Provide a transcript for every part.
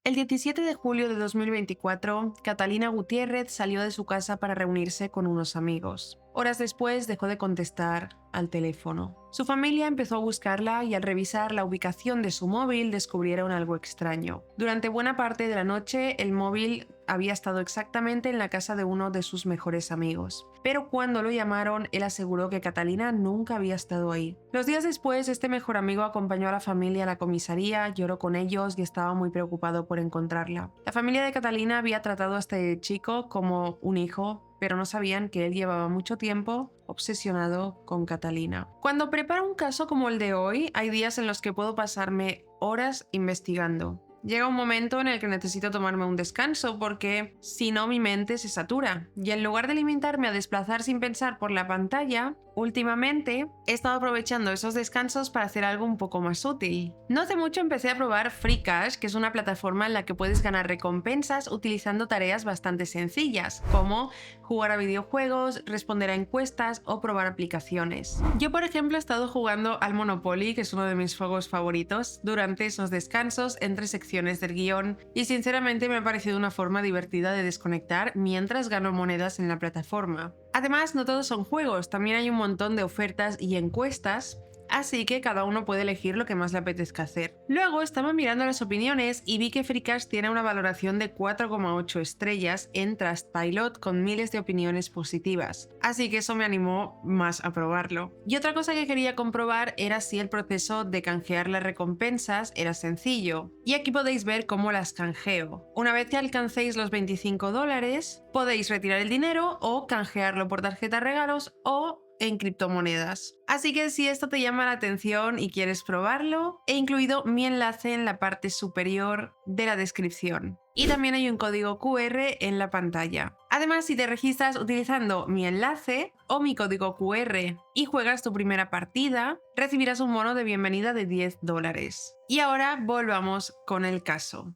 El 17 de julio de 2024, Catalina Gutiérrez salió de su casa para reunirse con unos amigos. Horas después dejó de contestar al teléfono. Su familia empezó a buscarla y al revisar la ubicación de su móvil descubrieron algo extraño. Durante buena parte de la noche, el móvil había estado exactamente en la casa de uno de sus mejores amigos. Pero cuando lo llamaron, él aseguró que Catalina nunca había estado ahí. Los días después, este mejor amigo acompañó a la familia a la comisaría, lloró con ellos y estaba muy preocupado por encontrarla. La familia de Catalina había tratado a este chico como un hijo, pero no sabían que él llevaba mucho tiempo obsesionado con Catalina. Cuando preparo un caso como el de hoy, hay días en los que puedo pasarme horas investigando. Llega un momento en el que necesito tomarme un descanso porque si no mi mente se satura y en lugar de limitarme a desplazar sin pensar por la pantalla, últimamente he estado aprovechando esos descansos para hacer algo un poco más útil. No hace mucho empecé a probar FreeCash, que es una plataforma en la que puedes ganar recompensas utilizando tareas bastante sencillas, como jugar a videojuegos, responder a encuestas o probar aplicaciones. Yo, por ejemplo, he estado jugando al Monopoly, que es uno de mis juegos favoritos, durante esos descansos entre secciones del guión y sinceramente me ha parecido una forma divertida de desconectar mientras gano monedas en la plataforma. Además, no todos son juegos, también hay un montón de ofertas y encuestas, así que cada uno puede elegir lo que más le apetezca hacer. Luego estaba mirando las opiniones y vi que FreeCash tiene una valoración de 4,8 estrellas en Trustpilot con miles de opiniones positivas, así que eso me animó más a probarlo. Y otra cosa que quería comprobar era si el proceso de canjear las recompensas era sencillo. Y aquí podéis ver cómo las canjeo. Una vez que alcancéis los $25, podéis retirar el dinero o canjearlo por tarjeta regalos o en criptomonedas. Así que si esto te llama la atención y quieres probarlo, he incluido mi enlace en la parte superior de la descripción. Y también hay un código QR en la pantalla. Además, si te registras utilizando mi enlace o mi código QR y juegas tu primera partida, recibirás un bono de bienvenida de $10. Y ahora volvamos con el caso.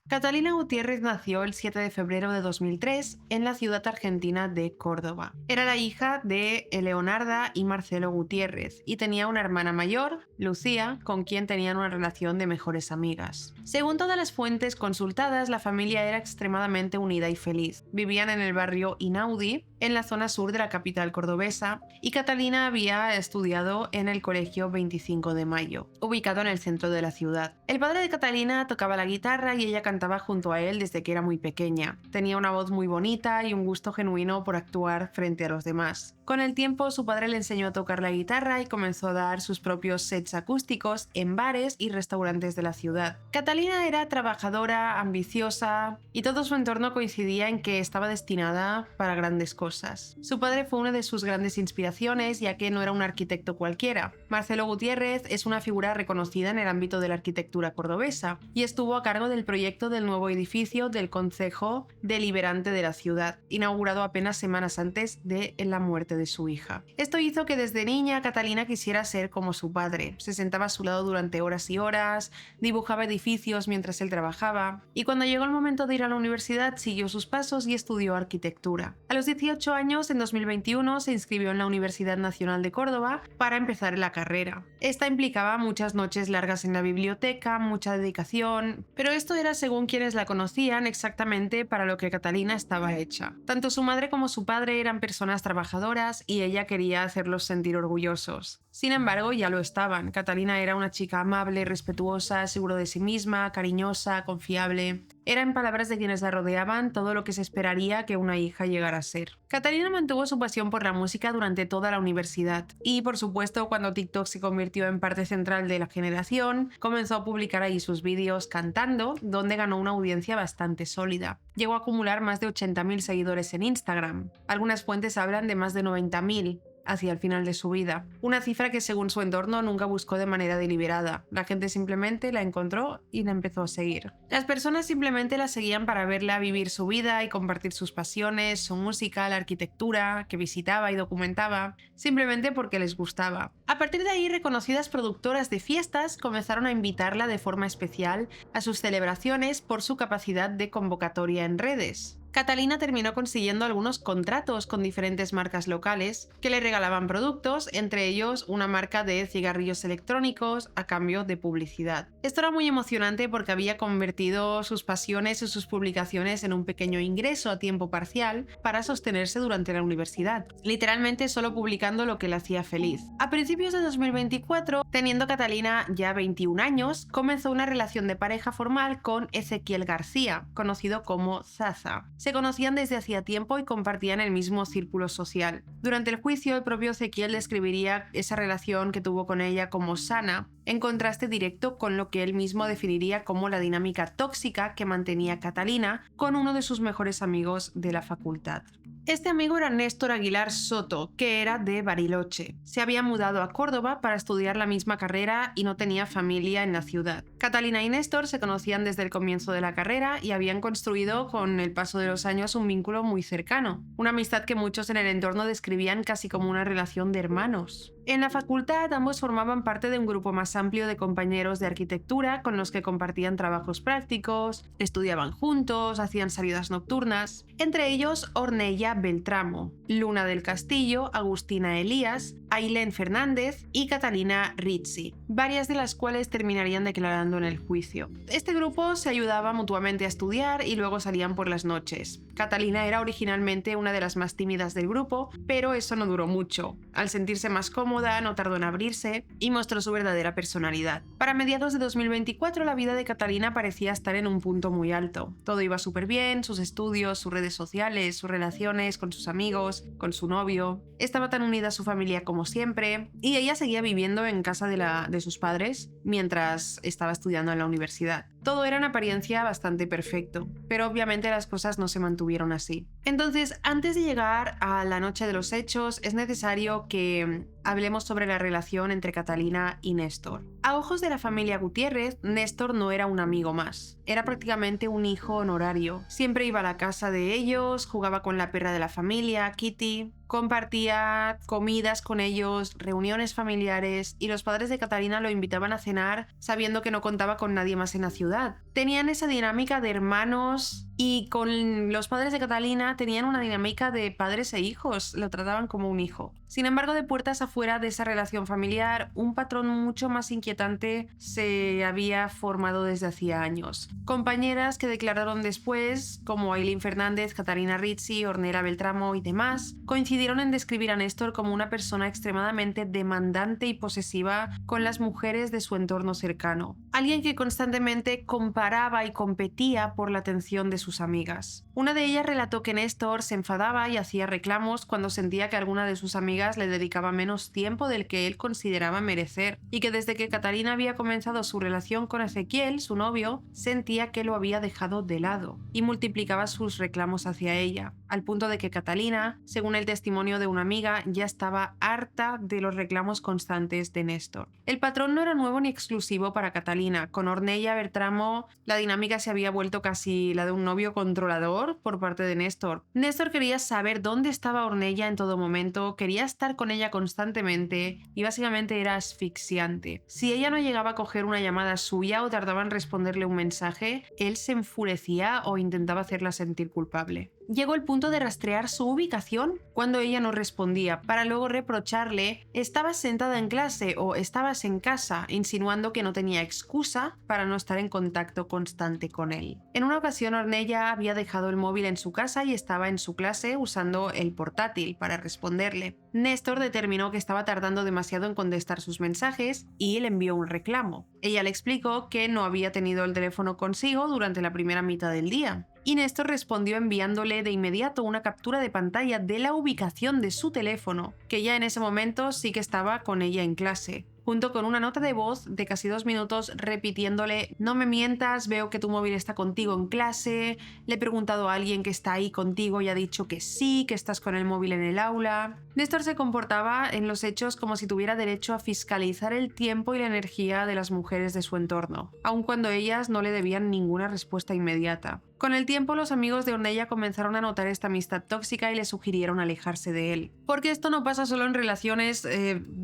Catalina Gutiérrez nació el 7 de febrero de 2003 en la ciudad argentina de Córdoba. Era la hija de Leonarda y Marcelo Gutiérrez y tenía una hermana mayor, Lucía, con quien tenían una relación de mejores amigas. Según todas las fuentes consultadas, la familia era extremadamente unida y feliz. Vivían en el barrio Inaudi, en la zona sur de la capital cordobesa, y Catalina había estudiado en el colegio 25 de Mayo, ubicado en el centro de la ciudad. El padre de Catalina tocaba la guitarra y ella cantaba junto a él desde que era muy pequeña. Tenía una voz muy bonita y un gusto genuino por actuar frente a los demás. Con el tiempo, su padre le enseñó a tocar la guitarra y comenzó a dar sus propios sets acústicos en bares y restaurantes de la ciudad. Catalina era trabajadora, ambiciosa y todo su entorno coincidía en que estaba destinada para grandes cosas. Su padre fue una de sus grandes inspiraciones, ya que no era un arquitecto cualquiera. Marcelo Gutiérrez es una figura reconocida en el ámbito de la arquitectura cordobesa y estuvo a cargo del proyecto del nuevo edificio del Concejo Deliberante de la ciudad, inaugurado apenas semanas antes de la muerte de su hija. Esto hizo que desde niña Catalina quisiera ser como su padre. Se sentaba a su lado durante horas y horas, dibujaba edificios mientras él trabajaba, y cuando llegó el momento de ir a la universidad siguió sus pasos y estudió arquitectura. A los 18 años, en 2021, se inscribió en la Universidad Nacional de Córdoba para empezar la carrera. Esta implicaba muchas noches largas en la biblioteca, mucha dedicación, pero esto era, según quienes la conocían, exactamente para lo que Catalina estaba hecha. Tanto su madre como su padre eran personas trabajadoras y ella quería hacerlos sentir orgullosos. Sin embargo, ya lo estaban. Catalina era una chica amable, respetuosa, segura de sí misma, cariñosa, confiable. Era, en palabras de quienes la rodeaban, todo lo que se esperaría que una hija llegara a ser. Catalina mantuvo su pasión por la música durante toda la universidad y, por supuesto, cuando TikTok se convirtió en parte central de la generación, comenzó a publicar ahí sus vídeos cantando, donde ganó una audiencia bastante sólida. Llegó a acumular más de 80.000 seguidores en Instagram. Algunas fuentes hablan de más de 90.000 hacia el final de su vida, una cifra que según su entorno nunca buscó de manera deliberada. La gente simplemente la encontró y la empezó a seguir. Las personas simplemente la seguían para verla vivir su vida y compartir sus pasiones, su música, la arquitectura, que visitaba y documentaba, simplemente porque les gustaba. A partir de ahí, reconocidas productoras de fiestas comenzaron a invitarla de forma especial a sus celebraciones por su capacidad de convocatoria en redes. Catalina terminó consiguiendo algunos contratos con diferentes marcas locales que le regalaban productos, entre ellos una marca de cigarrillos electrónicos a cambio de publicidad. Esto era muy emocionante porque había convertido sus pasiones y sus publicaciones en un pequeño ingreso a tiempo parcial para sostenerse durante la universidad, literalmente solo publicando lo que le hacía feliz. A principios de 2024, teniendo Catalina ya 21 años, comenzó una relación de pareja formal con Ezequiel García, conocido como Zaza. Se conocían desde hacía tiempo y compartían el mismo círculo social. Durante el juicio, el propio Ezequiel describiría esa relación que tuvo con ella como sana, en contraste directo con lo que él mismo definiría como la dinámica tóxica que mantenía Catalina con uno de sus mejores amigos de la facultad. Este amigo era Néstor Aguilar Soto, que era de Bariloche. Se había mudado a Córdoba para estudiar la misma carrera y no tenía familia en la ciudad. Catalina y Néstor se conocían desde el comienzo de la carrera y habían construido con el paso de los años un vínculo muy cercano, una amistad que muchos en el entorno describían casi como una relación de hermanos. En la facultad ambos formaban parte de un grupo más amplio de compañeros de arquitectura con los que compartían trabajos prácticos, estudiaban juntos, hacían salidas nocturnas, entre ellos Ornella Beltramo, Luna del Castillo, Agustina Elías, Ailén Fernández y Catalina Rizzi, varias de las cuales terminarían declarando en el juicio. Este grupo se ayudaba mutuamente a estudiar y luego salían por las noches. Catalina era originalmente una de las más tímidas del grupo, pero eso no duró mucho. Al sentirse más cómoda, no tardó en abrirse y mostró su verdadera personalidad. Para mediados de 2024, la vida de Catalina parecía estar en un punto muy alto. Todo iba súper bien, sus estudios, sus redes sociales, sus relaciones con sus amigos, con su novio. Estaba tan unida a su familia como siempre, y ella seguía viviendo en casa de sus padres mientras estaba estudiando en la universidad. Todo era en apariencia bastante perfecto, pero obviamente las cosas no se mantuvieron así. Entonces, antes de llegar a la noche de los hechos, es necesario que hablemos sobre la relación entre Catalina y Néstor. A ojos de la familia Gutiérrez, Néstor no era un amigo más, era prácticamente un hijo honorario. Siempre iba a la casa de ellos, jugaba con la perra de la familia, Kitty, compartía comidas con ellos, reuniones familiares, y los padres de Catalina lo invitaban a cenar sabiendo que no contaba con nadie más en la ciudad. Tenían esa dinámica de hermanos y con los padres de Catalina tenían una dinámica de padres e hijos, lo trataban como un hijo. Sin embargo, de puertas afuera de esa relación familiar, un patrón mucho más inquietante se había formado desde hacía años. Compañeras que declararon después, como Ailén Fernández, Catalina Rizzi, Ornella Beltramo y demás, coincidieron en describir a Néstor como una persona extremadamente demandante y posesiva con las mujeres de su entorno cercano. Alguien que constantemente comparaba y competía por la atención de sus amigas. Una de ellas relató que Néstor se enfadaba y hacía reclamos cuando sentía que alguna de sus amigas le dedicaba menos tiempo del que él consideraba merecer, y que desde que Catalina había comenzado su relación con Ezequiel, su novio, sentía que lo había dejado de lado y multiplicaba sus reclamos hacia ella, al punto de que Catalina, según el testimonio de una amiga, ya estaba harta de los reclamos constantes de Néstor. El patrón no era nuevo ni exclusivo para Catalina. Con Ornella Beltramo la dinámica se había vuelto casi la de un novio controlador por parte de Néstor. Néstor quería saber dónde estaba Ornella en todo momento, quería estar con ella constantemente y básicamente era asfixiante. Si ella no llegaba a coger una llamada suya o tardaba en responderle un mensaje, él se enfurecía o intentaba hacerla sentir culpable. Llegó el punto de rastrear su ubicación cuando ella no respondía, para luego reprocharle: estabas sentada en clase o estabas en casa, insinuando que no tenía excusa para no estar en contacto constante con él. En una ocasión, Ornella había dejado el móvil en su casa y estaba en su clase usando el portátil para responderle. Néstor determinó que estaba tardando demasiado en contestar sus mensajes y le envió un reclamo. Ella le explicó que no había tenido el teléfono consigo durante la primera mitad del día, y Néstor respondió enviándole de inmediato una captura de pantalla de la ubicación de su teléfono, que ya en ese momento sí que estaba con ella en clase, junto con una nota de voz de casi 2 minutos repitiéndole: no me mientas, veo que tu móvil está contigo en clase, le he preguntado a alguien que está ahí contigo y ha dicho que sí, que estás con el móvil en el aula. Néstor se comportaba en los hechos como si tuviera derecho a fiscalizar el tiempo y la energía de las mujeres de su entorno, aun cuando ellas no le debían ninguna respuesta inmediata. Con el tiempo, los amigos de Ornella comenzaron a notar esta amistad tóxica y le sugirieron alejarse de él. Porque esto no pasa solo en relaciones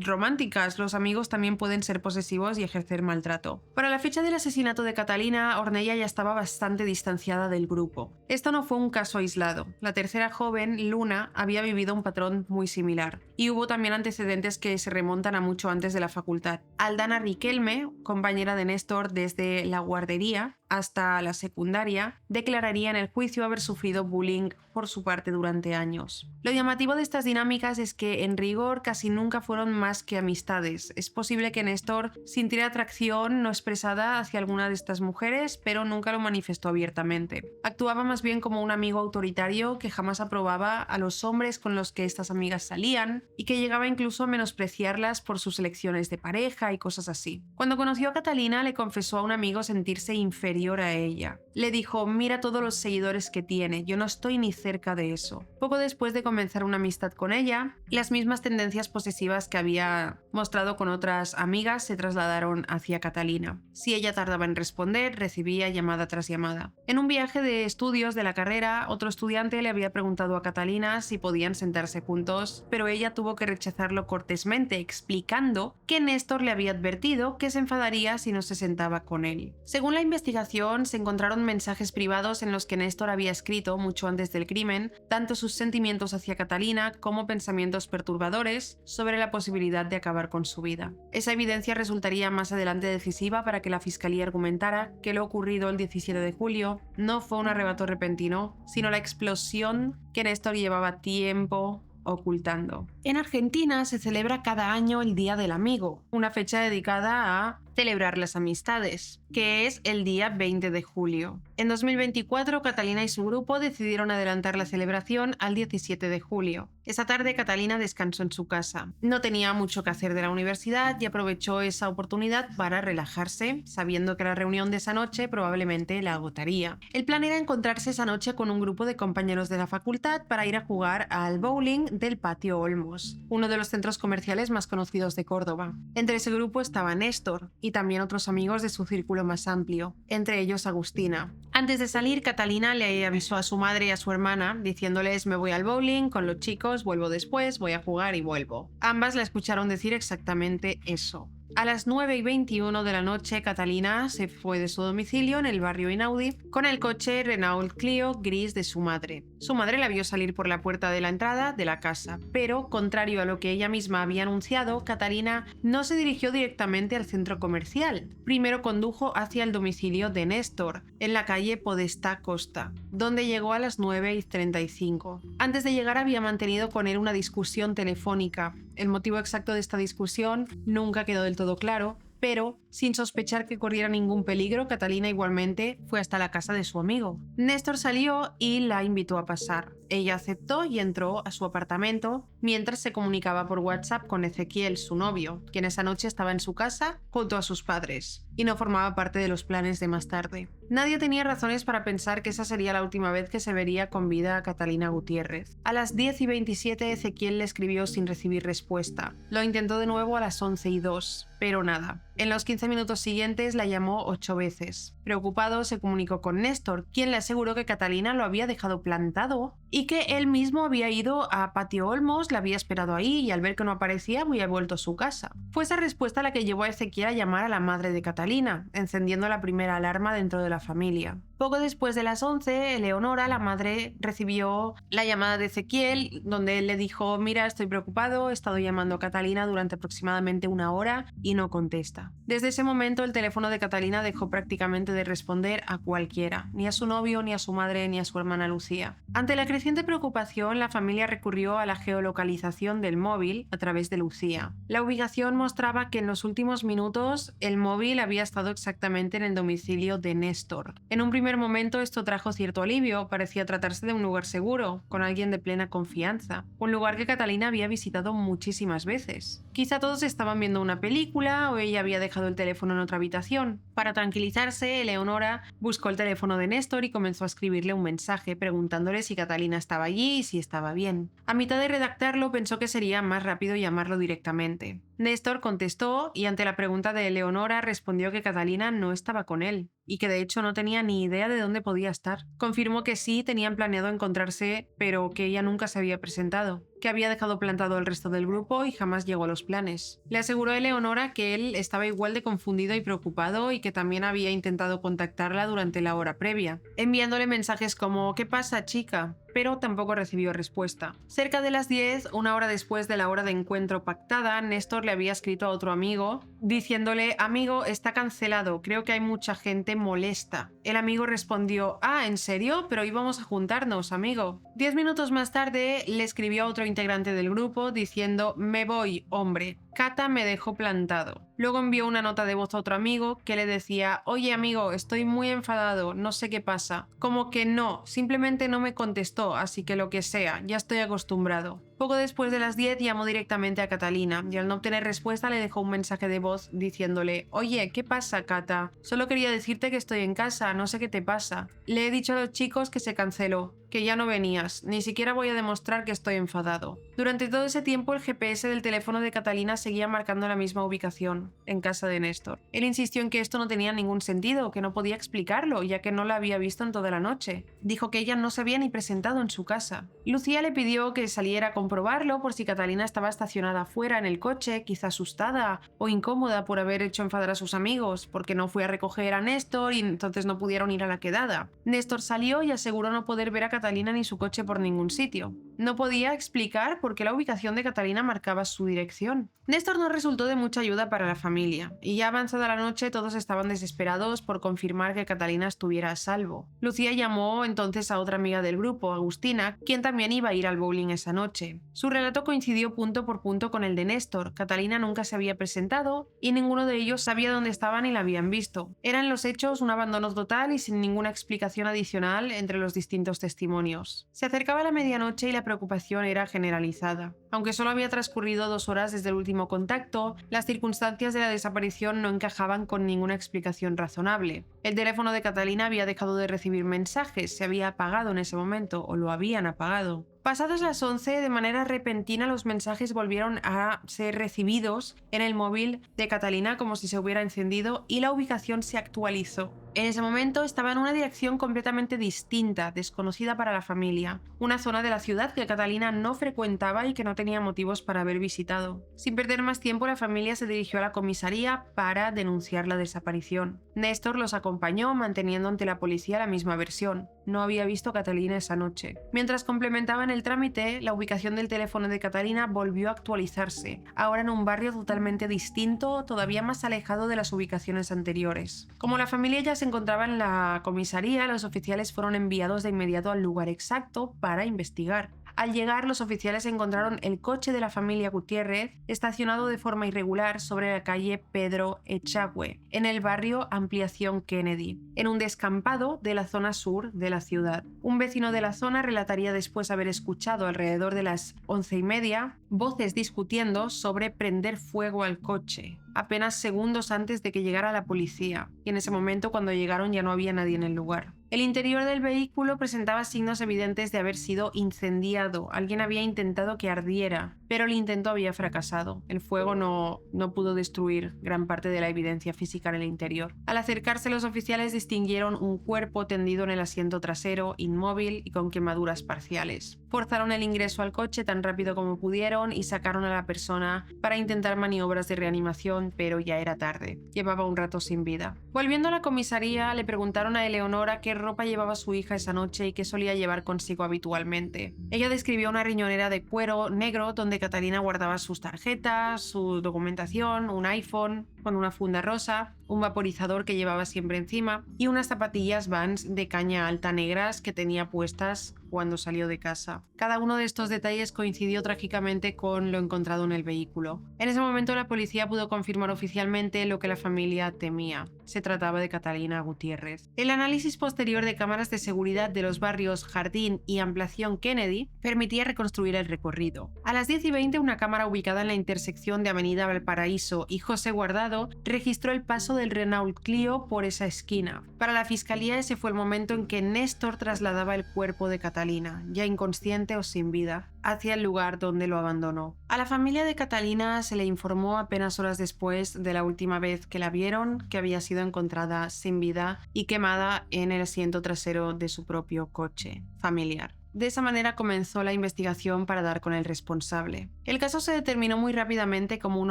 románticas, los amigos también pueden ser posesivos y ejercer maltrato. Para la fecha del asesinato de Catalina, Ornella ya estaba bastante distanciada del grupo. Esto no fue un caso aislado. La tercera joven, Luna, había vivido un patrón muy similar. Y hubo también antecedentes que se remontan a mucho antes de la facultad. Aldana Riquelme, compañera de Néstor desde la guardería hasta la secundaria, declararía en el juicio haber sufrido bullying por su parte durante años. Lo llamativo de estas dinámicas es que en rigor casi nunca fueron más que amistades. Es posible que Néstor sintiera atracción no expresada hacia alguna de estas mujeres, pero nunca lo manifestó abiertamente. Actuaba más bien como un amigo autoritario que jamás aprobaba a los hombres con los que estas amigas salían y que llegaba incluso a menospreciarlas por sus elecciones de pareja y cosas así. Cuando conoció a Catalina, le confesó a un amigo sentirse inferior a ella. Le dijo: mira todos los seguidores que tiene, yo no estoy ni cerca de eso. Poco después de comenzar una amistad con ella, las mismas tendencias posesivas que había mostrado con otras amigas se trasladaron hacia Catalina. Si ella tardaba en responder, recibía llamada tras llamada. En un viaje de estudios de la carrera, otro estudiante le había preguntado a Catalina si podían sentarse juntos, pero ella tuvo que rechazarlo cortésmente, explicando que Néstor le había advertido que se enfadaría si no se sentaba con él. Según la investigación, se encontraron mensajes privados en los que Néstor había escrito, mucho antes del crimen, tanto sus sentimientos hacia Catalina como pensamientos perturbadores sobre la posibilidad de acabar con su vida. Esa evidencia resultaría más adelante decisiva para que la fiscalía argumentara que lo ocurrido el 17 de julio no fue un arrebato repentino, sino la explosión que Néstor llevaba tiempo ocultando. En Argentina se celebra cada año el Día del Amigo, una fecha dedicada a celebrar las amistades, que es el día 20 de julio. En 2024, Catalina y su grupo decidieron adelantar la celebración al 17 de julio. Esa tarde, Catalina descansó en su casa. No tenía mucho que hacer de la universidad y aprovechó esa oportunidad para relajarse, sabiendo que la reunión de esa noche probablemente la agotaría. El plan era encontrarse esa noche con un grupo de compañeros de la facultad para ir a jugar al bowling del Patio Olmos, uno de los centros comerciales más conocidos de Córdoba. Entre ese grupo estaba Néstor y también otros amigos de su círculo más amplio, entre ellos Agustina. Antes de salir, Catalina le avisó a su madre y a su hermana, diciéndoles: me voy al bowling con los chicos, vuelvo después, voy a jugar y vuelvo. Ambas la escucharon decir exactamente eso. A las 9:21 de la noche, Catalina se fue de su domicilio en el barrio Inaudi con el coche Renault Clio gris de su madre. Su madre la vio salir por la puerta de la entrada de la casa, pero, contrario a lo que ella misma había anunciado, Catalina no se dirigió directamente al centro comercial. Primero condujo hacia el domicilio de Néstor, en la calle Podestá Costa, donde llegó a las 9:35. Antes de llegar había mantenido con él una discusión telefónica. El motivo exacto de esta discusión nunca quedó del todo claro, pero, sin sospechar que corriera ningún peligro, Catalina igualmente fue hasta la casa de su amigo. Néstor salió y la invitó a pasar. Ella aceptó y entró a su apartamento mientras se comunicaba por WhatsApp con Ezequiel, su novio, quien esa noche estaba en su casa junto a sus padres y no formaba parte de los planes de más tarde. Nadie tenía razones para pensar que esa sería la última vez que se vería con vida a Catalina Gutiérrez. A las 10:27 Ezequiel le escribió sin recibir respuesta. Lo intentó de nuevo a las 11:02, pero nada. En los 15 minutos siguientes la llamó 8 veces. Preocupado, se comunicó con Néstor, quien le aseguró que Catalina lo había dejado plantado y que él mismo había ido a Patio Olmos, la había esperado ahí y al ver que no aparecía había vuelto a su casa. Fue esa respuesta la que llevó a Ezequiel a llamar a la madre de Catalina, encendiendo la primera alarma dentro de la familia. Poco después de las 11, Eleonora, la madre, recibió la llamada de Ezequiel, donde él le dijo: mira, estoy preocupado, he estado llamando a Catalina durante aproximadamente 1 hora y no contesta. Desde ese momento el teléfono de Catalina dejó prácticamente de responder a cualquiera, ni a su novio, ni a su madre, ni a su hermana Lucía. Ante la creciente preocupación, la familia recurrió a la geolocalización del móvil a través de Lucía. La ubicación mostraba que en los últimos minutos el móvil había estado exactamente en el domicilio de Néstor. En un primer momento esto trajo cierto alivio, parecía tratarse de un lugar seguro, con alguien de plena confianza, un lugar que Catalina había visitado muchísimas veces. Quizá todos estaban viendo una película o ella había dejado el teléfono en otra habitación. Para tranquilizarse, Eleonora buscó el teléfono de Néstor y comenzó a escribirle un mensaje preguntándole si Catalina estaba allí y si estaba bien. A mitad de redactarlo pensó que sería más rápido llamarlo directamente. Néstor contestó y ante la pregunta de Eleonora respondió que Catalina no estaba con él. y que de hecho no tenía ni idea de dónde podía estar. Confirmó que sí tenían planeado encontrarse, pero que ella nunca se había presentado, que había dejado plantado al resto del grupo y jamás llegó a los planes. Le aseguró a Eleonora que él estaba igual de confundido y preocupado y que también había intentado contactarla durante la hora previa, enviándole mensajes como «¿Qué pasa, chica?», pero tampoco recibió respuesta. Cerca de las 10, una hora después de la hora de encuentro pactada, Néstor le había escrito a otro amigo diciéndole «Amigo, está cancelado, creo que hay mucha gente molesta». El amigo respondió «Ah, ¿en serio? Pero íbamos a juntarnos, amigo». 10 minutos más tarde le escribió a otro integrante del grupo diciendo «Me voy, hombre, Cata me dejó plantado». Luego envió una nota de voz a otro amigo que le decía «Oye amigo, estoy muy enfadado, no sé qué pasa». Como que no, simplemente no me contestó, así que lo que sea, ya estoy acostumbrado. Poco después de las 10 llamó directamente a Catalina y al no obtener respuesta le dejó un mensaje de voz diciéndole «Oye, ¿qué pasa, Cata? Solo quería decirte que estoy en casa, no sé qué te pasa. Le he dicho a los chicos que se canceló, que ya no venías, ni siquiera voy a demostrar que estoy enfadado». Durante todo ese tiempo el GPS del teléfono de Catalina seguía marcando la misma ubicación, en casa de Néstor. Él insistió en que esto no tenía ningún sentido, que no podía explicarlo, ya que no la había visto en toda la noche. Dijo que ella no se había ni presentado en su casa. Lucía le pidió que saliera a comprobarlo por si Catalina estaba estacionada fuera en el coche, quizá asustada o incómoda por haber hecho enfadar a sus amigos, porque no fue a recoger a Néstor y entonces no pudieron ir a la quedada. Néstor salió y aseguró no poder ver a Catalina ni su coche por ningún sitio. No podía explicar por qué la ubicación de Catalina marcaba su dirección. Néstor no resultó de mucha ayuda para la familia, y ya avanzada la noche todos estaban desesperados por confirmar que Catalina estuviera a salvo. Lucía llamó entonces a otra amiga del grupo, Agustina, quien también iba a ir al bowling esa noche. Su relato coincidió punto por punto con el de Néstor. Catalina nunca se había presentado y ninguno de ellos sabía dónde estaban ni la habían visto. Eran los hechos un abandono total y sin ninguna explicación adicional entre los distintos testimonios. Se acercaba la medianoche y la preocupación era generalizada. Aunque solo había transcurrido 2 horas desde el último contacto, las circunstancias de la desaparición no encajaban con ninguna explicación razonable. El teléfono de Catalina había dejado de recibir mensajes, se había apagado en ese momento o lo habían apagado. Pasadas las 11, de manera repentina los mensajes volvieron a ser recibidos en el móvil de Catalina como si se hubiera encendido y la ubicación se actualizó. En ese momento estaba en una dirección completamente distinta, desconocida para la familia, una zona de la ciudad que Catalina no frecuentaba y que no tenía motivos para haber visitado. Sin perder más tiempo, la familia se dirigió a la comisaría para denunciar la desaparición. Néstor los acompañó, manteniendo ante la policía la misma versión. No había visto a Catalina esa noche. Mientras complementaban el trámite, la ubicación del teléfono de Catalina volvió a actualizarse, ahora en un barrio totalmente distinto, todavía más alejado de las ubicaciones anteriores. Como la familia ya se encontraba en la comisaría, los oficiales fueron enviados de inmediato al lugar exacto para investigar. Al llegar, los oficiales encontraron el coche de la familia Gutiérrez estacionado de forma irregular sobre la calle Pedro Echagüe, en el barrio Ampliación Kennedy, en un descampado de la zona sur de la ciudad. Un vecino de la zona relataría después haber escuchado alrededor de las 11:30 voces discutiendo sobre prender fuego al coche, apenas segundos antes de que llegara la policía, y en ese momento cuando llegaron ya no había nadie en el lugar. El interior del vehículo presentaba signos evidentes de haber sido incendiado. Alguien había intentado que ardiera, pero el intento había fracasado. El fuego no pudo destruir gran parte de la evidencia física en el interior. Al acercarse, los oficiales distinguieron un cuerpo tendido en el asiento trasero, inmóvil y con quemaduras parciales. Forzaron el ingreso al coche tan rápido como pudieron y sacaron a la persona para intentar maniobras de reanimación, pero ya era tarde. Llevaba un rato sin vida. Volviendo a la comisaría, le preguntaron a Eleonora qué ropa llevaba su hija esa noche y qué solía llevar consigo habitualmente. Ella describió una riñonera de cuero negro donde Catalina guardaba sus tarjetas, su documentación, un iPhone con una funda rosa, un vaporizador que llevaba siempre encima y unas zapatillas Vans de caña alta negras que tenía puestas cuando salió de casa. Cada uno de estos detalles coincidió trágicamente con lo encontrado en el vehículo. En ese momento la policía pudo confirmar oficialmente lo que la familia temía. Se trataba de Catalina Gutiérrez. El análisis posterior de cámaras de seguridad de los barrios Jardín y Ampliación Kennedy permitía reconstruir el recorrido. A las 10:20, una cámara ubicada en la intersección de Avenida Valparaíso y José Guardado lado, registró el paso del Renault Clio por esa esquina. Para la fiscalía ese fue el momento en que Néstor trasladaba el cuerpo de Catalina, ya inconsciente o sin vida, hacia el lugar donde lo abandonó. A la familia de Catalina se le informó apenas horas después de la última vez que la vieron que había sido encontrada sin vida y quemada en el asiento trasero de su propio coche familiar. De esa manera comenzó la investigación para dar con el responsable. El caso se determinó muy rápidamente como un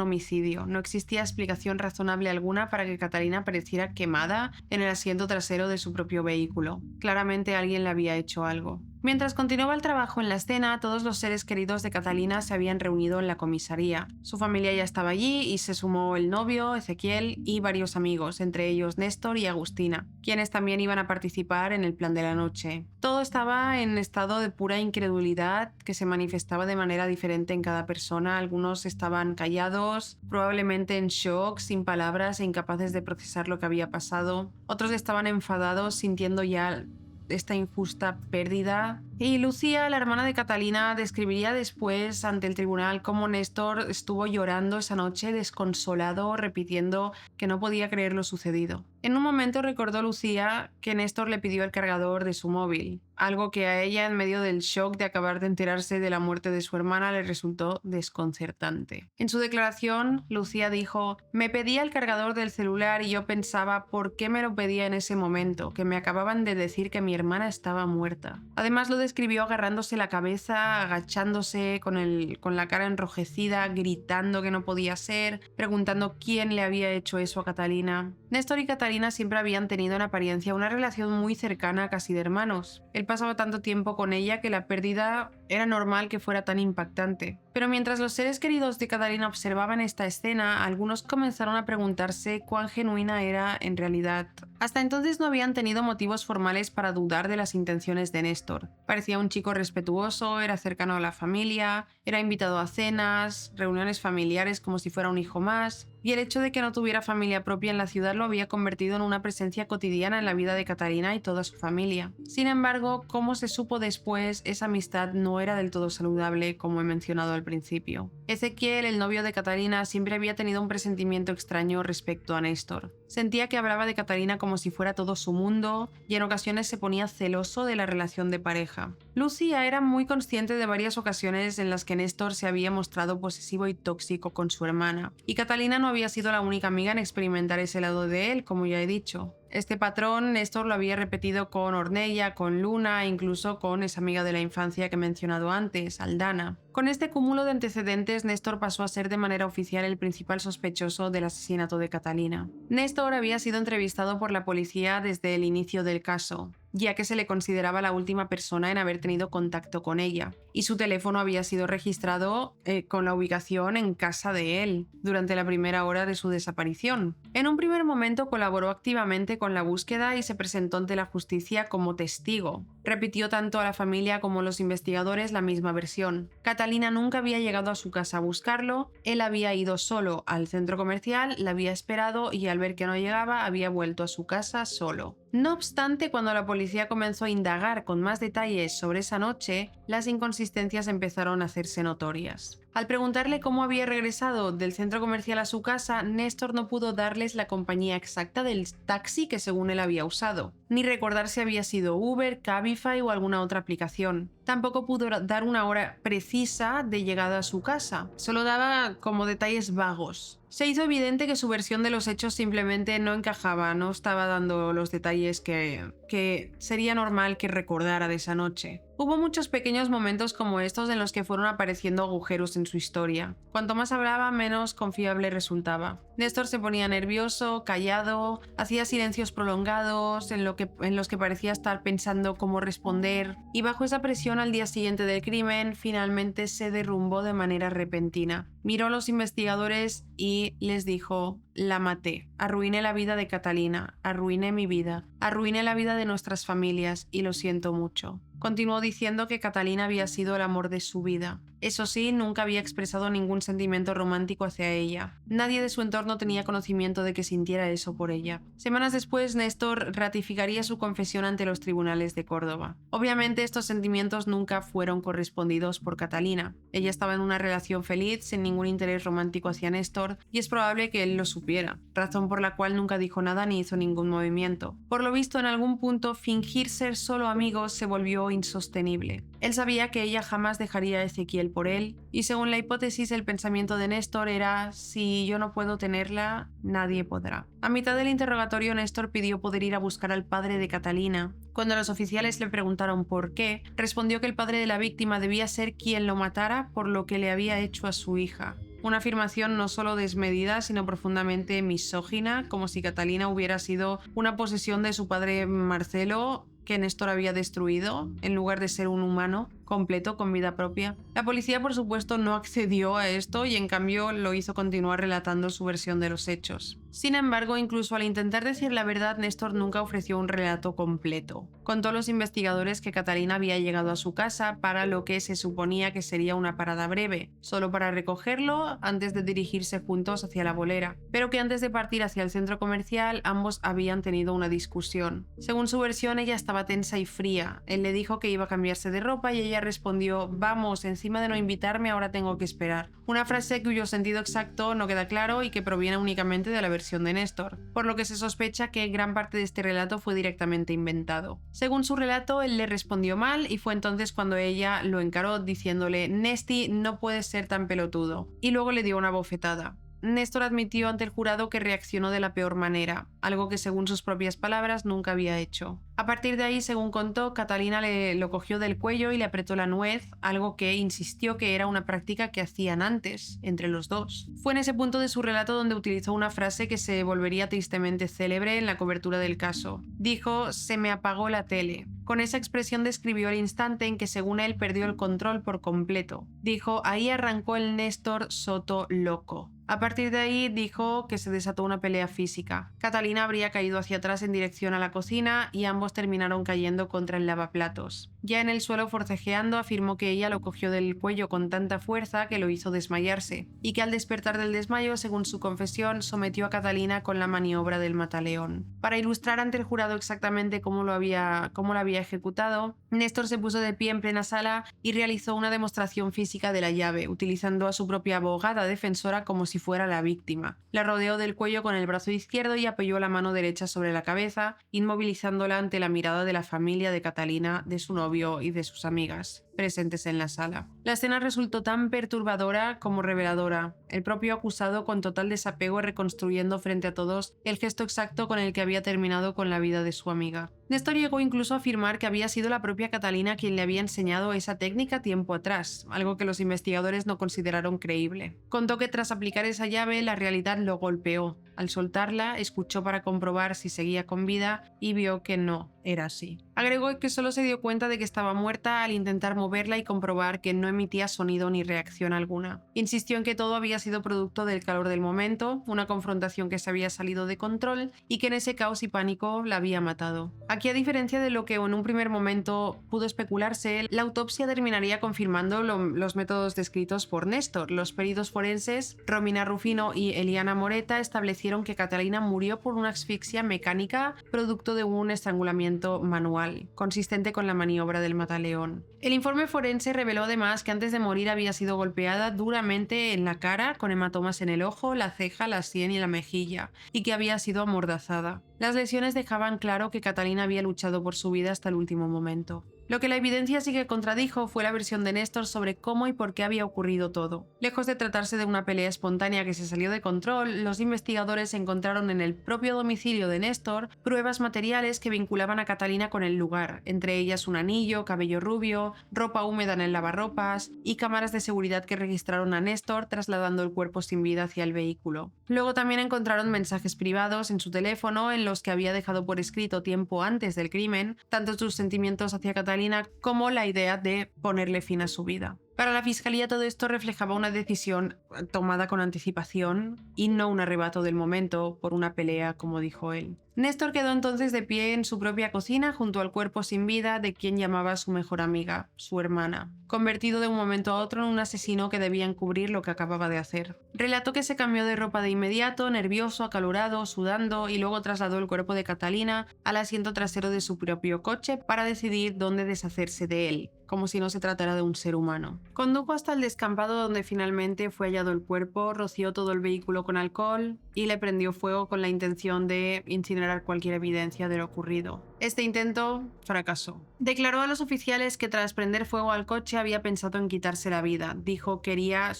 homicidio. No existía explicación razonable alguna para que Catalina apareciera quemada en el asiento trasero de su propio vehículo. Claramente alguien le había hecho algo. Mientras continuaba el trabajo en la escena, todos los seres queridos de Catalina se habían reunido en la comisaría. Su familia ya estaba allí y se sumó el novio, Ezequiel, y varios amigos, entre ellos Néstor y Agustina, quienes también iban a participar en el plan de la noche. Todo estaba en estado de pura incredulidad que se manifestaba de manera diferente en cada persona. Algunos estaban callados, probablemente en shock, sin palabras e incapaces de procesar lo que había pasado. Otros estaban enfadados, sintiendo ya esta injusta pérdida. Y Lucía, la hermana de Catalina, describiría después ante el tribunal cómo Néstor estuvo llorando esa noche desconsolado, repitiendo que no podía creer lo sucedido. En un momento recordó Lucía que Néstor le pidió el cargador de su móvil, algo que a ella, en medio del shock de acabar de enterarse de la muerte de su hermana, le resultó desconcertante. En su declaración, Lucía dijo: «Me pedía el cargador del celular y yo pensaba por qué me lo pedía en ese momento, que me acababan de decir que mi hermana estaba muerta». Además lo describió agarrándose la cabeza, agachándose con la cara enrojecida, gritando que no podía ser, preguntando quién le había hecho eso a Catalina. Néstor y Catalina siempre habían tenido en apariencia una relación muy cercana, casi de hermanos. Él pasaba tanto tiempo con ella que la pérdida era normal que fuera tan impactante. Pero mientras los seres queridos de Catalina observaban esta escena, algunos comenzaron a preguntarse cuán genuina era en realidad. Hasta entonces no habían tenido motivos formales para dudar de las intenciones de Néstor. Parecía un chico respetuoso, era cercano a la familia, era invitado a cenas, reuniones familiares como si fuera un hijo más, y el hecho de que no tuviera familia propia en la ciudad lo había convertido en una presencia cotidiana en la vida de Catalina y toda su familia. Sin embargo, como se supo después, esa amistad no era del todo saludable, como he mencionado al principio. Ezequiel, el novio de Catalina, siempre había tenido un presentimiento extraño respecto a Néstor. Sentía que hablaba de Catalina como si fuera todo su mundo y en ocasiones se ponía celoso de la relación de pareja. Lucía era muy consciente de varias ocasiones en las que Néstor se había mostrado posesivo y tóxico con su hermana, y Catalina no había sido la única amiga en experimentar ese lado de él, como ya he dicho. Este patrón Néstor lo había repetido con Ornella, con Luna e incluso con esa amiga de la infancia que he mencionado antes, Aldana. Con este cúmulo de antecedentes, Néstor pasó a ser de manera oficial el principal sospechoso del asesinato de Catalina. Néstor había sido entrevistado por la policía desde el inicio del caso, ya que se le consideraba la última persona en haber tenido contacto con ella, y su teléfono había sido registrado con la ubicación en casa de él durante la primera hora de su desaparición. En un primer momento colaboró activamente con la búsqueda y se presentó ante la justicia como testigo. Repitió tanto a la familia como a los investigadores la misma versión. Catalina nunca había llegado a su casa a buscarlo, él había ido solo al centro comercial, la había esperado y al ver que no llegaba había vuelto a su casa solo. No obstante, cuando la policía comenzó a indagar con más detalles sobre esa noche, las inconsistencias empezaron a hacerse notorias. Al preguntarle cómo había regresado del centro comercial a su casa, Néstor no pudo darles la compañía exacta del taxi que según él había usado, ni recordar si había sido Uber, Cabify o alguna otra aplicación. Tampoco pudo dar una hora precisa de llegada a su casa, solo daba como detalles vagos. Se hizo evidente que su versión de los hechos simplemente no encajaba, no estaba dando los detalles que sería normal que recordara de esa noche. Hubo muchos pequeños momentos como estos en los que fueron apareciendo agujeros en su historia. Cuanto más hablaba, menos confiable resultaba. Néstor se ponía nervioso, callado, hacía silencios prolongados en los que parecía estar pensando cómo responder, y bajo esa presión al día siguiente del crimen, finalmente se derrumbó de manera repentina. Miró a los investigadores y les dijo: «La maté. Arruiné la vida de Catalina, arruiné mi vida, arruiné la vida de nuestras familias y lo siento mucho». Continuó diciendo que Catalina había sido el amor de su vida. Eso sí, nunca había expresado ningún sentimiento romántico hacia ella. Nadie de su entorno tenía conocimiento de que sintiera eso por ella. Semanas después, Néstor ratificaría su confesión ante los tribunales de Córdoba. Obviamente, estos sentimientos nunca fueron correspondidos por Catalina. Ella estaba en una relación feliz, sin ningún interés romántico hacia Néstor, y es probable que él lo supiera, razón por la cual nunca dijo nada ni hizo ningún movimiento. Por lo visto, en algún punto, fingir ser solo amigos se volvió insostenible. Él sabía que ella jamás dejaría a Ezequiel por él, y según la hipótesis, el pensamiento de Néstor era: si yo no puedo tenerla, nadie podrá. A mitad del interrogatorio, Néstor pidió poder ir a buscar al padre de Catalina. Cuando los oficiales le preguntaron por qué, respondió que el padre de la víctima debía ser quien lo matara por lo que le había hecho a su hija. Una afirmación no solo desmedida, sino profundamente misógina, como si Catalina hubiera sido una posesión de su padre Marcelo que Néstor había destruido, en lugar de ser un humano completo con vida propia. La policía, por supuesto, no accedió a esto y en cambio lo hizo continuar relatando su versión de los hechos. Sin embargo, incluso al intentar decir la verdad, Néstor nunca ofreció un relato completo. Contó a los investigadores que Catalina había llegado a su casa para lo que se suponía que sería una parada breve, solo para recogerlo antes de dirigirse juntos hacia la bolera, pero que antes de partir hacia el centro comercial ambos habían tenido una discusión. Según su versión, ella estaba tensa y fría. Él le dijo que iba a cambiarse de ropa y ella respondió: vamos, encima de no invitarme ahora tengo que esperar. Una frase cuyo sentido exacto no queda claro y que proviene únicamente de la versión de Néstor, por lo que se sospecha que gran parte de este relato fue directamente inventado. Según su relato, él le respondió mal y fue entonces cuando ella lo encaró diciéndole: Nesti, no puedes ser tan pelotudo, y luego le dio una bofetada. Néstor admitió ante el jurado que reaccionó de la peor manera, algo que según sus propias palabras nunca había hecho. A partir de ahí, según contó, Catalina lo cogió del cuello y le apretó la nuez, algo que insistió que era una práctica que hacían antes, entre los dos. Fue en ese punto de su relato donde utilizó una frase que se volvería tristemente célebre en la cobertura del caso. Dijo: se me apagó la tele. Con esa expresión describió el instante en que, según él, perdió el control por completo. Dijo: ahí arrancó el Néstor Soto loco. A partir de ahí dijo que se desató una pelea física. Catalina habría caído hacia atrás en dirección a la cocina y ambos terminaron cayendo contra el lavaplatos. Ya en el suelo forcejeando, afirmó que ella lo cogió del cuello con tanta fuerza que lo hizo desmayarse, y que al despertar del desmayo, según su confesión, sometió a Catalina con la maniobra del mataleón. Para ilustrar ante el jurado exactamente cómo lo había ejecutado, Néstor se puso de pie en plena sala y realizó una demostración física de la llave, utilizando a su propia abogada defensora como si fuera la víctima. La rodeó del cuello con el brazo izquierdo y apoyó la mano derecha sobre la cabeza, inmovilizándola ante la mirada de la familia de Catalina, de su novio y de sus amigas presentes en la sala. La escena resultó tan perturbadora como reveladora. El propio acusado, con total desapego, reconstruyendo frente a todos el gesto exacto con el que había terminado con la vida de su amiga. Néstor llegó incluso a afirmar que había sido la propia Catalina quien le había enseñado esa técnica tiempo atrás, algo que los investigadores no consideraron creíble. Contó que tras aplicar esa llave, la realidad lo golpeó. Al soltarla, escuchó para comprobar si seguía con vida y vio que no era así. Agregó que solo se dio cuenta de que estaba muerta al intentar moverla y comprobar que no emitía sonido ni reacción alguna. Insistió en que todo había sido producto del calor del momento, una confrontación que se había salido de control y que en ese caos y pánico la había matado. Aquí, a diferencia de lo que en un primer momento pudo especularse, la autopsia terminaría confirmando los métodos descritos por Néstor. Los peritos forenses Romina Rufino y Eliana Moreta establecieron que Catalina murió por una asfixia mecánica producto de un estrangulamiento manual, consistente con la maniobra del mataleón. El informe forense reveló además que antes de morir había sido golpeada duramente en la cara, con hematomas en el ojo, la ceja, la sien y la mejilla, y que había sido amordazada. Las lesiones dejaban claro que Catalina había luchado por su vida hasta el último momento. Lo que la evidencia sí que contradijo fue la versión de Néstor sobre cómo y por qué había ocurrido todo. Lejos de tratarse de una pelea espontánea que se salió de control, los investigadores encontraron en el propio domicilio de Néstor pruebas materiales que vinculaban a Catalina con el lugar, entre ellas un anillo, cabello rubio, ropa húmeda en el lavarropas y cámaras de seguridad que registraron a Néstor trasladando el cuerpo sin vida hacia el vehículo. Luego también encontraron mensajes privados en su teléfono en los que había dejado por escrito tiempo antes del crimen tanto sus sentimientos hacia Catalina como la idea de ponerle fin a su vida. Para la fiscalía todo esto reflejaba una decisión tomada con anticipación y no un arrebato del momento por una pelea, como dijo él. Néstor quedó entonces de pie en su propia cocina junto al cuerpo sin vida de quien llamaba a su mejor amiga, su hermana, convertido de un momento a otro en un asesino que debía encubrir lo que acababa de hacer. Relató que se cambió de ropa de inmediato, nervioso, acalorado, sudando, y luego trasladó el cuerpo de Catalina al asiento trasero de su propio coche para decidir dónde deshacerse de él, como si no se tratara de un ser humano. Condujo hasta el descampado donde finalmente fue hallado el cuerpo, roció todo el vehículo con alcohol y le prendió fuego con la intención de incinerar cualquier evidencia de lo ocurrido. Este intento fracasó. Declaró a los oficiales que tras prender fuego al coche había pensado en quitarse la vida. Dijo: quería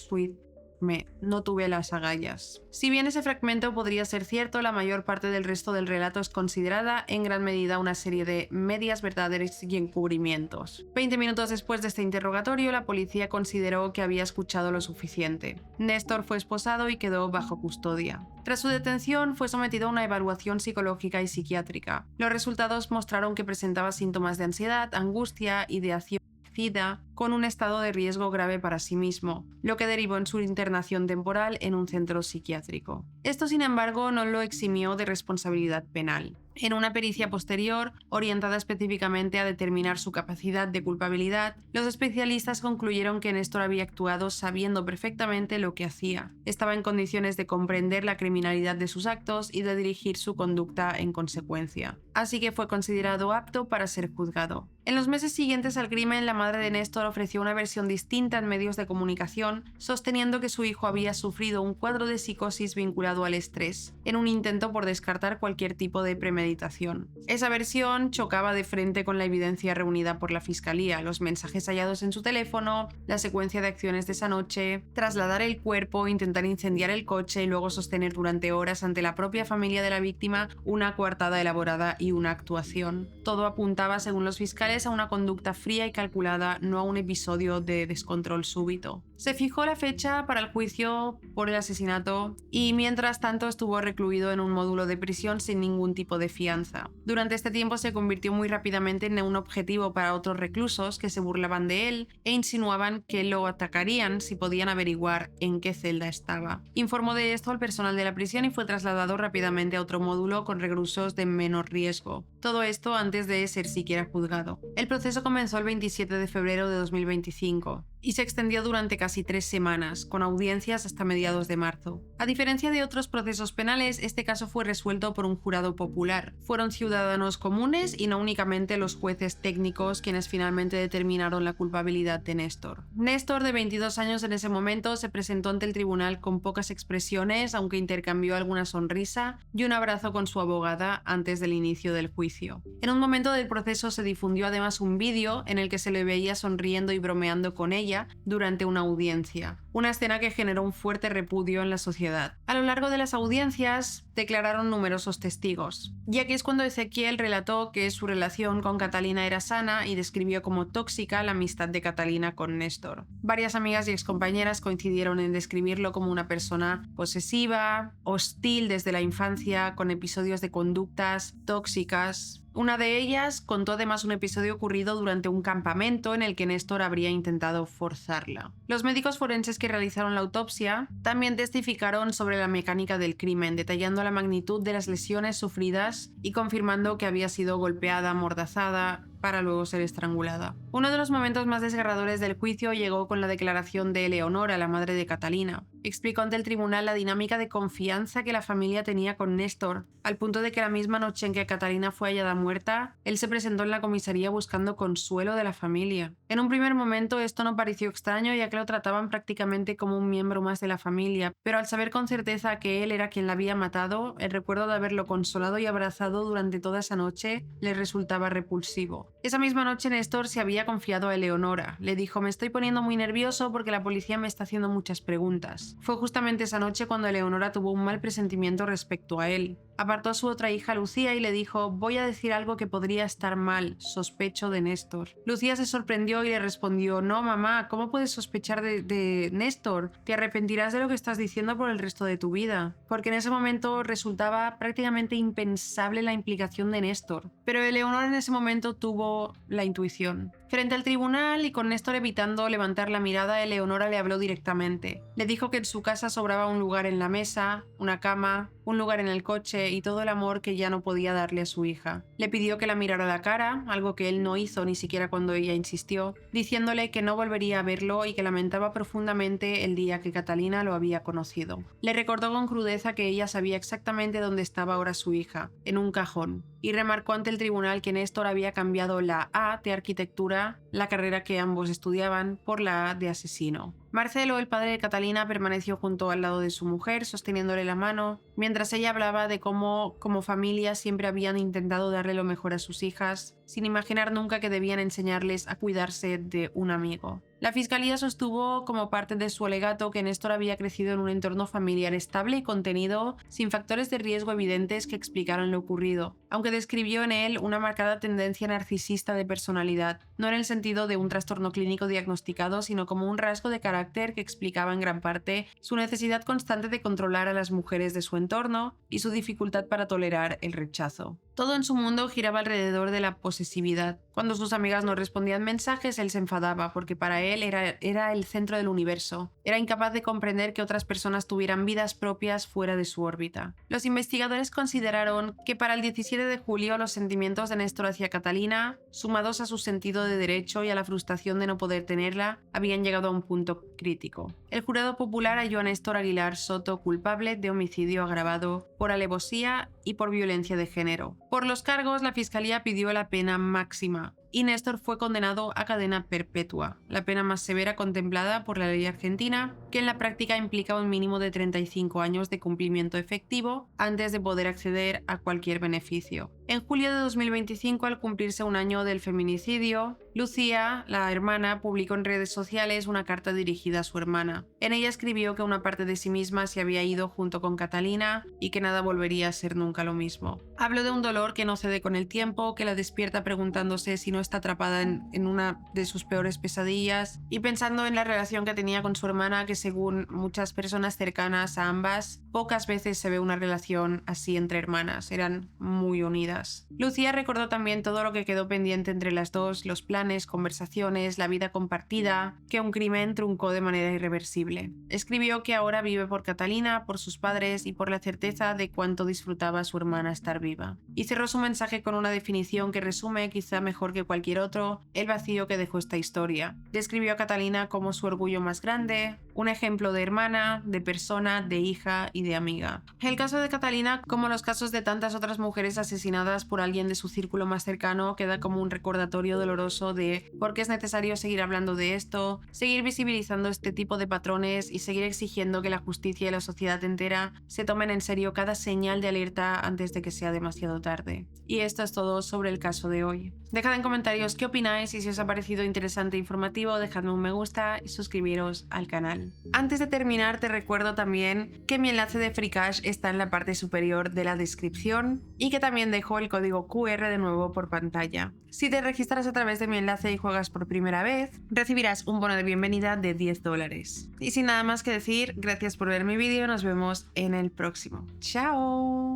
no tuve las agallas. Si bien ese fragmento podría ser cierto, la mayor parte del resto del relato es considerada en gran medida una serie de medias verdades y encubrimientos. 20 minutos después de este interrogatorio, la policía consideró que había escuchado lo suficiente. Néstor fue esposado y quedó bajo custodia. Tras su detención, fue sometido a una evaluación psicológica y psiquiátrica. Los resultados mostraron que presentaba síntomas de ansiedad, angustia, ideación suicida, con un estado de riesgo grave para sí mismo, lo que derivó en su internación temporal en un centro psiquiátrico. Esto, sin embargo, no lo eximió de responsabilidad penal. En una pericia posterior, orientada específicamente a determinar su capacidad de culpabilidad, los especialistas concluyeron que Néstor había actuado sabiendo perfectamente lo que hacía. Estaba en condiciones de comprender la criminalidad de sus actos y de dirigir su conducta en consecuencia. Así que fue considerado apto para ser juzgado. En los meses siguientes al crimen, la madre de Néstor ofreció una versión distinta en medios de comunicación, sosteniendo que su hijo había sufrido un cuadro de psicosis vinculado al estrés, en un intento por descartar cualquier tipo de premeditación. Esa versión chocaba de frente con la evidencia reunida por la fiscalía, los mensajes hallados en su teléfono, la secuencia de acciones de esa noche, trasladar el cuerpo, intentar incendiar el coche y luego sostener durante horas ante la propia familia de la víctima una coartada elaborada y una actuación. Todo apuntaba, según los fiscales, a una conducta fría y calculada, no a un episodio de descontrol súbito. Se fijó la fecha para el juicio por el asesinato y mientras tanto estuvo recluido en un módulo de prisión sin ningún tipo de fianza. Durante este tiempo se convirtió muy rápidamente en un objetivo para otros reclusos que se burlaban de él e insinuaban que lo atacarían si podían averiguar en qué celda estaba. Informó de esto al personal de la prisión y fue trasladado rápidamente a otro módulo con reclusos de menor riesgo. Todo esto antes de ser siquiera juzgado. El proceso comenzó el 27 de febrero de 2025 y se extendió durante casi 3 semanas, con audiencias hasta mediados de marzo. A diferencia de otros procesos penales, este caso fue resuelto por un jurado popular. Fueron ciudadanos comunes y no únicamente los jueces técnicos quienes finalmente determinaron la culpabilidad de Néstor. Néstor, de 22 años en ese momento, se presentó ante el tribunal con pocas expresiones, aunque intercambió alguna sonrisa y un abrazo con su abogada antes del inicio del juicio. En un momento del proceso se difundió además un vídeo en el que se le veía sonriendo y bromeando con ella durante una audiencia, una escena que generó un fuerte repudio en la sociedad. A lo largo de las audiencias declararon numerosos testigos, y aquí es cuando Ezequiel relató que su relación con Catalina era sana y describió como tóxica la amistad de Catalina con Néstor. Varias amigas y excompañeras coincidieron en describirlo como una persona posesiva, hostil desde la infancia, con episodios de conductas tóxicas. Una de ellas contó además un episodio ocurrido durante un campamento en el que Néstor habría intentado forzarla. Los médicos forenses que realizaron la autopsia también testificaron sobre la mecánica del crimen, detallando la magnitud de las lesiones sufridas y confirmando que había sido golpeada, amordazada, para luego ser estrangulada. Uno de los momentos más desgarradores del juicio llegó con la declaración de Eleonora, la madre de Catalina. Explicó ante el tribunal la dinámica de confianza que la familia tenía con Néstor, al punto de que la misma noche en que Catalina fue hallada muerta, él se presentó en la comisaría buscando consuelo de la familia. En un primer momento esto no pareció extraño, ya que lo trataban prácticamente como un miembro más de la familia, pero al saber con certeza que él era quien la había matado, el recuerdo de haberlo consolado y abrazado durante toda esa noche le resultaba repulsivo. Esa misma noche Néstor se había confiado a Eleonora. Le dijo: me estoy poniendo muy nervioso porque la policía me está haciendo muchas preguntas. Fue justamente esa noche cuando Eleonora tuvo un mal presentimiento respecto a él. Apartó a su otra hija Lucía y le dijo: voy a decir algo que podría estar mal, sospecho de Néstor. Lucía se sorprendió y le respondió: no, mamá, ¿cómo puedes sospechar de Néstor? Te arrepentirás de lo que estás diciendo por el resto de tu vida. Porque en ese momento resultaba prácticamente impensable la implicación de Néstor. Pero Eleonora en ese momento tuvo o la intuición. Frente al tribunal y con Néstor evitando levantar la mirada, Eleonora le habló directamente. Le dijo que en su casa sobraba un lugar en la mesa, una cama, un lugar en el coche y todo el amor que ya no podía darle a su hija. Le pidió que la mirara a la cara, algo que él no hizo ni siquiera cuando ella insistió, diciéndole que no volvería a verlo y que lamentaba profundamente el día que Catalina lo había conocido. Le recordó con crudeza que ella sabía exactamente dónde estaba ahora su hija, en un cajón, y remarcó ante el tribunal que Néstor había cambiado la A de arquitectura, la carrera que ambos estudiaban, por la A de asesino. Marcelo, el padre de Catalina, permaneció junto al lado de su mujer, sosteniéndole la mano, mientras ella hablaba de cómo, como familia, siempre habían intentado darle lo mejor a sus hijas, sin imaginar nunca que debían enseñarles a cuidarse de un amigo. La fiscalía sostuvo como parte de su alegato que Néstor había crecido en un entorno familiar estable y contenido, sin factores de riesgo evidentes que explicaran lo ocurrido, aunque describió en él una marcada tendencia narcisista de personalidad, no en el sentido de un trastorno clínico diagnosticado, sino como un rasgo de carácter que explicaba en gran parte su necesidad constante de controlar a las mujeres de su entorno y su dificultad para tolerar el rechazo. Todo en su mundo giraba alrededor de la posesividad. Cuando sus amigas no respondían mensajes, él se enfadaba, porque para él era el centro del universo. Era incapaz de comprender que otras personas tuvieran vidas propias fuera de su órbita. Los investigadores consideraron que para el 17 de julio los sentimientos de Néstor hacia Catalina, sumados a su sentido de derecho y a la frustración de no poder tenerla, habían llegado a un punto crítico. El jurado popular halló a Néstor Aguilar Soto culpable de homicidio agravado por alevosía y por violencia de género. Por los cargos, la fiscalía pidió la pena máxima y Néstor fue condenado a cadena perpetua, la pena más severa contemplada por la ley argentina, que en la práctica implica un mínimo de 35 años de cumplimiento efectivo antes de poder acceder a cualquier beneficio. En julio de 2025, al cumplirse un año del feminicidio, Lucía, la hermana, publicó en redes sociales una carta dirigida a su hermana. En ella escribió que una parte de sí misma se había ido junto con Catalina y que nada volvería a ser nunca lo mismo. Habló de un dolor que no cede con el tiempo, que la despierta preguntándose si no está atrapada en una de sus peores pesadillas y pensando en la relación que tenía con su hermana, que según muchas personas cercanas a ambas, pocas veces se ve una relación así entre hermanas, eran muy unidas. Lucía recordó también todo lo que quedó pendiente entre las dos, los planes, conversaciones, la vida compartida, que un crimen truncó de manera irreversible. Escribió que ahora vive por Catalina, por sus padres y por la certeza de cuánto disfrutaba su hermana estar viva. Y cerró su mensaje con una definición que resume, quizá mejor que cualquier otro, el vacío que dejó esta historia. Describió a Catalina como su orgullo más grande, un ejemplo de hermana, de persona, de hija y de amiga. El caso de Catalina, como los casos de tantas otras mujeres asesinadas por alguien de su círculo más cercano, queda como un recordatorio doloroso de por qué es necesario seguir hablando de esto, seguir visibilizando este tipo de patrones y seguir exigiendo que la justicia y la sociedad entera se tomen en serio cada señal de alerta antes de que sea demasiado tarde. Y esto es todo sobre el caso de hoy. Dejad en comentarios qué opináis y si os ha parecido interesante e informativo, dejadme un me gusta y suscribiros al canal. Antes de terminar, te recuerdo también que mi enlace de Freecash está en la parte superior de la descripción y que también dejo el código QR de nuevo por pantalla. Si te registras a través de mi enlace y juegas por primera vez, recibirás un bono de bienvenida de $10. Y sin nada más que decir, gracias por ver mi vídeo, nos vemos en el próximo. ¡Chao!